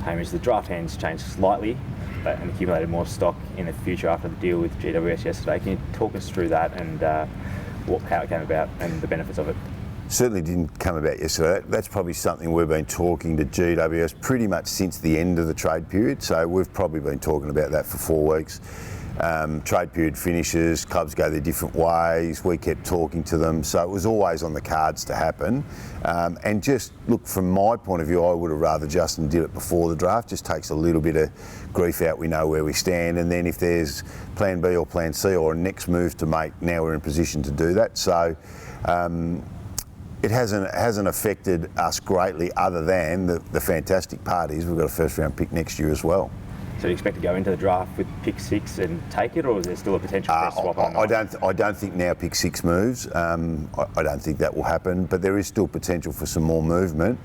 Hamish, the draft hands changed slightly and accumulated more stock in the future after the deal with GWS yesterday. Can you talk us through that and how it came about and the benefits of it? Certainly didn't come about yesterday. That's probably something we've been talking to GWS pretty much since the end of the trade period. So we've probably been talking about that for 4 weeks. Trade period finishes, clubs go their different ways, we kept talking to them, so it was always on the cards to happen. And just look, from my point of view, I would have rather Justin did it before the draft. Just takes a little bit of grief out, we know where we stand, and then if there's plan B or plan C or a next move to make, now we're in position to do that. So it hasn't affected us greatly, other than the fantastic part is we've got a first round pick next year as well. So do you expect to go into the draft with pick 6 and take it, or is there still a potential for a swap on? I don't think now pick 6 moves. I don't think that will happen, but there is still potential for some more movement.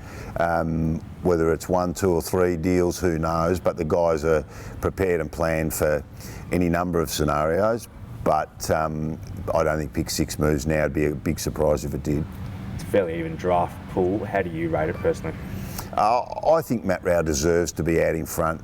Whether it's 1, 2 or 3 deals, who knows, but the guys are prepared and planned for any number of scenarios. But I don't think pick 6 moves now. It'd be a big surprise if it did. It's a fairly even draft pool. How do you rate it personally? I think Matt Rao deserves to be out in front.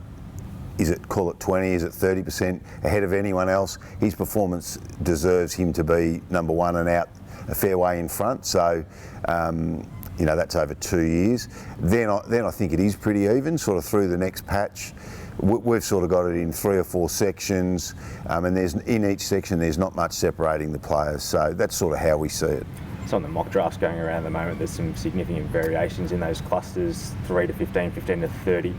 Call it 20, is it 30% ahead of anyone else? His performance deserves him to be number 1 and out a fair way in front. So, that's over 2 years. Then I think it is pretty even, sort of through the next patch. We've sort of got it in 3 or 4 sections, and in each section there's not much separating the players. So that's sort of how we see it. So on the mock drafts going around at the moment, there's some significant variations in those clusters, 3 to 15, 15 to 30.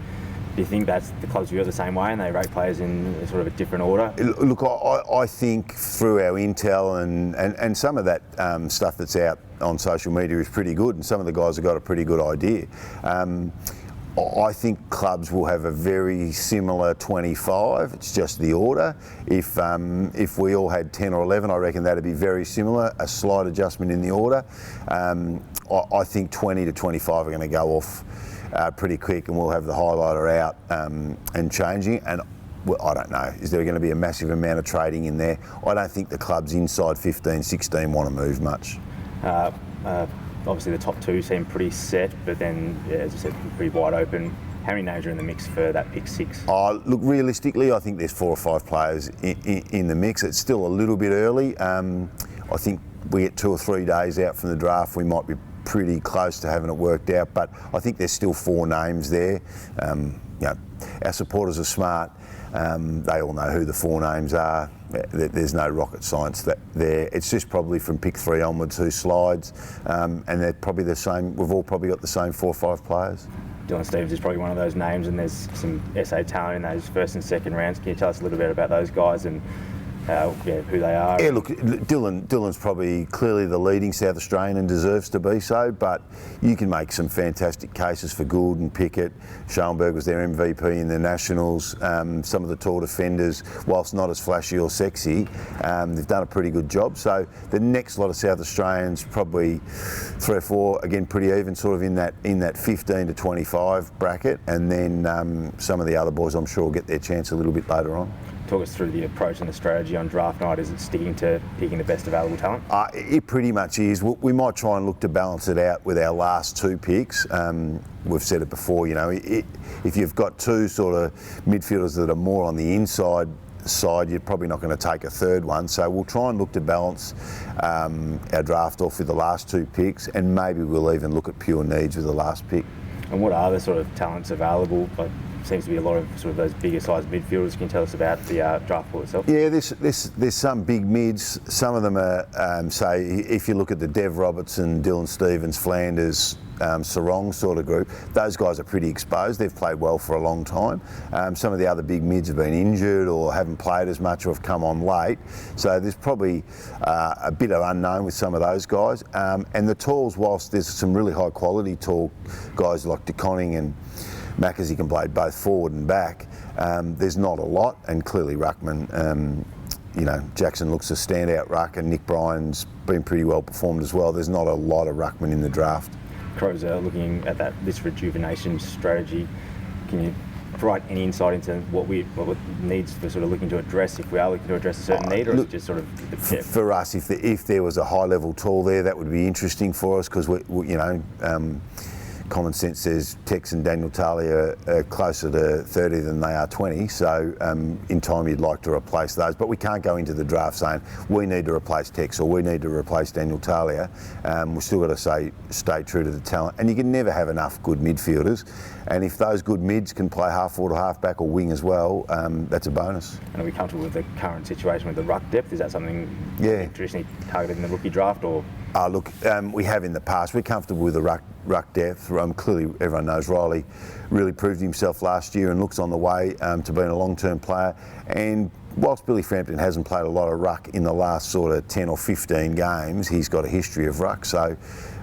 Do you think that's the clubs view it the same way and they rate players in sort of a different order? Look, I think through our intel and some of that stuff that's out on social media is pretty good, and some of the guys have got a pretty good idea. I think clubs will have a very similar 25. It's just the order. If we all had 10 or 11, I reckon that'd be very similar. A slight adjustment in the order. I think 20 to 25 are going to go off pretty quick, and we'll have the highlighter out and changing. And I don't know, is there going to be a massive amount of trading in there? I don't think the clubs inside 15, 16 want to move much. Obviously the top 2 seem pretty set, but then, as I said, pretty wide open. How many names are in the mix for that pick 6? Look, realistically, I think there's 4 or 5 players in the mix. It's still a little bit early. I think we get 2 or 3 days out from the draft, we might be pretty close to having it worked out, but I think there's still 4 names there. Our supporters are smart. They all know who the 4 names are. There's no rocket science there. It's just probably from pick 3 onwards who slides, and they're probably the same. We've all probably got the same 4 or 5 players. Dylan Stephens is probably one of those names, and there's some SA talent in those first and second rounds. Can you tell us a little bit about those guys and who they are? Yeah, look, Dylan's probably clearly the leading South Australian and deserves to be so, but you can make some fantastic cases for Gould and Pickett. Schoenberg was their MVP in the Nationals. Some of the tall defenders, whilst not as flashy or sexy, they've done a pretty good job. So the next lot of South Australians, probably 3 or 4, again pretty even, sort of in that 15 to 25 bracket, and then some of the other boys I'm sure will get their chance a little bit later on. Talk us through the approach and the strategy on draft night. Is it sticking to picking the best available talent? It pretty much is. We might try and look to balance it out with our last 2 picks. We've said it before, if you've got 2 sort of midfielders that are more on the inside side, you're probably not going to take a 3rd one. So we'll try and look to balance our draft off with the last 2 picks, and maybe we'll even look at pure needs with the last pick. And what are the sort of talents available? Seems to be a lot of sort of those bigger sized midfielders. Can you tell us about the draft pool itself? Yeah, there's some big mids. Some of them are, say, if you look at the Dev Robertson, Dylan Stephens, Flanders, Sarong sort of group, those guys are pretty exposed. They've played well for a long time. Some of the other big mids have been injured or haven't played as much or have come on late. So there's probably a bit of unknown with some of those guys. And the talls, whilst there's some really high quality tall guys like DeConning and Mackenzie can play both forward and back, there's not a lot, and clearly Ruckman, Jackson looks a standout ruck, and Nick Bryan's been pretty well performed as well. There's not a lot of ruckman in the draft. Crows are looking at this rejuvenation strategy. Can you provide any insight into what needs we're sort of looking to address, if we are looking to address a certain need, or is it just sort of... For us, if there was a high level tall there, that would be interesting for us, because common sense says Tex and Daniel Talia are closer to 30 than they are 20, so in time you'd like to replace those. But we can't go into the draft saying we need to replace Tex or we need to replace Daniel Talia. We've still got to stay true to the talent, and you can never have enough good midfielders. And if those good mids can play half forward or half back or wing as well, that's a bonus. And are we comfortable with the current situation with the ruck depth? Is that something you've traditionally targeted in the rookie draft, or? Look, we have in the past. We're comfortable with the ruck depth. Clearly, everyone knows Riley really proved himself last year and looks on the way to being a long-term player. And whilst Billy Frampton hasn't played a lot of ruck in the last sort of 10 or 15 games, he's got a history of ruck. So,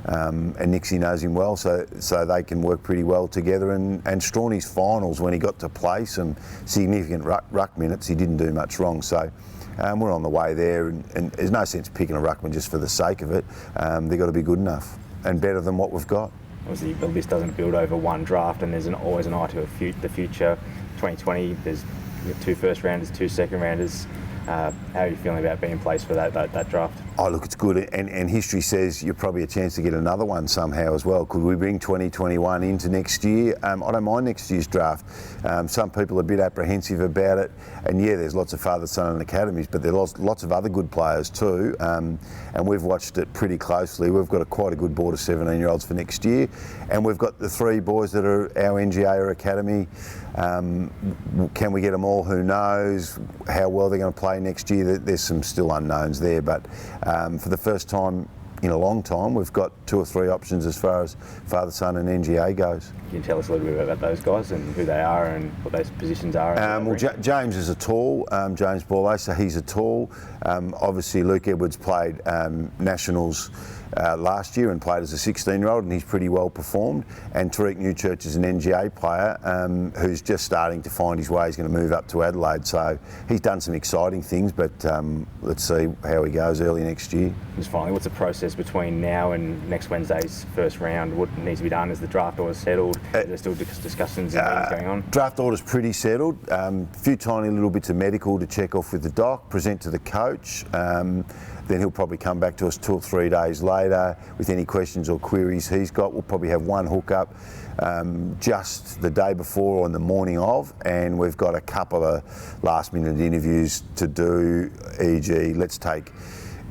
and Nixie knows him well, so they can work pretty well together. And Strawny's finals, when he got to play some significant ruck minutes, he didn't do much wrong. So. We're on the way there, and there's no sense picking a ruckman just for the sake of it. They've got to be good enough and better than what we've got. Obviously, the list doesn't build over one draft, and there's always an eye to the future. 2020, there's 2 first rounders, 2 second rounders. How are you feeling about being in place for that draft? Oh, look, it's good, and history says you're probably a chance to get another one somehow as well. Could we bring 2021 into next year? I don't mind next year's draft. Some people are a bit apprehensive about it, and yeah, there's lots of father-son and academies, but there's lots of other good players too, and we've watched it pretty closely. We've got quite a good board of 17-year-olds for next year, and we've got the 3 boys that are our NGA or academy. Can we get them all? Who knows how well they're going to play next year? There's some still unknowns there, but for the first time in a long time, we've got 2 or 3 options as far as father, son, and NGA goes. Can you tell us a little bit about those guys and who they are and what those positions are? James is a tall, James Borlase, so he's a tall. Obviously, Luke Edwards played Nationals last year and played as a 16-year-old, and he's pretty well performed. And Tariq Newchurch is an NGA player who's just starting to find his way. He's going to move up to Adelaide, so he's done some exciting things, but let's see how he goes early next year. Just finally, what's the process between now and next Wednesday's first round? What needs to be done? Is the draft order settled? Is there still discussions and meetings going on? Draft order's pretty settled. A few tiny little bits of medical to check off with the doc, present to the coach. Then he'll probably come back to us 2 or 3 days later with any questions or queries he's got. We'll probably have one hookup just the day before or on the morning of, and we've got a couple of last-minute interviews to do, e.g. let's take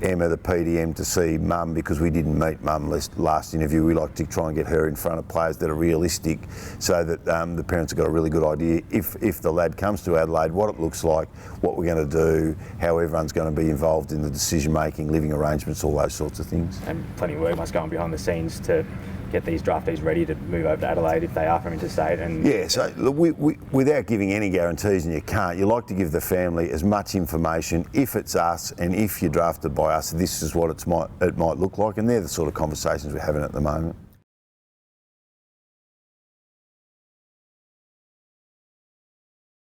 Emma, the PDM, to see Mum, because we didn't meet Mum last interview. We like to try and get her in front of players that are realistic, so that the parents have got a really good idea, if the lad comes to Adelaide, what it looks like, what we're going to do, how everyone's going to be involved in the decision making, living arrangements, all those sorts of things. And plenty of work must go on behind the scenes to get these draftees ready to move over to Adelaide if they are from interstate. And yeah, so look, we, without giving any guarantees, and you can't, you like to give the family as much information. If it's us and if you're drafted by us, this is what it might look like, and they're the sort of conversations we're having at the moment.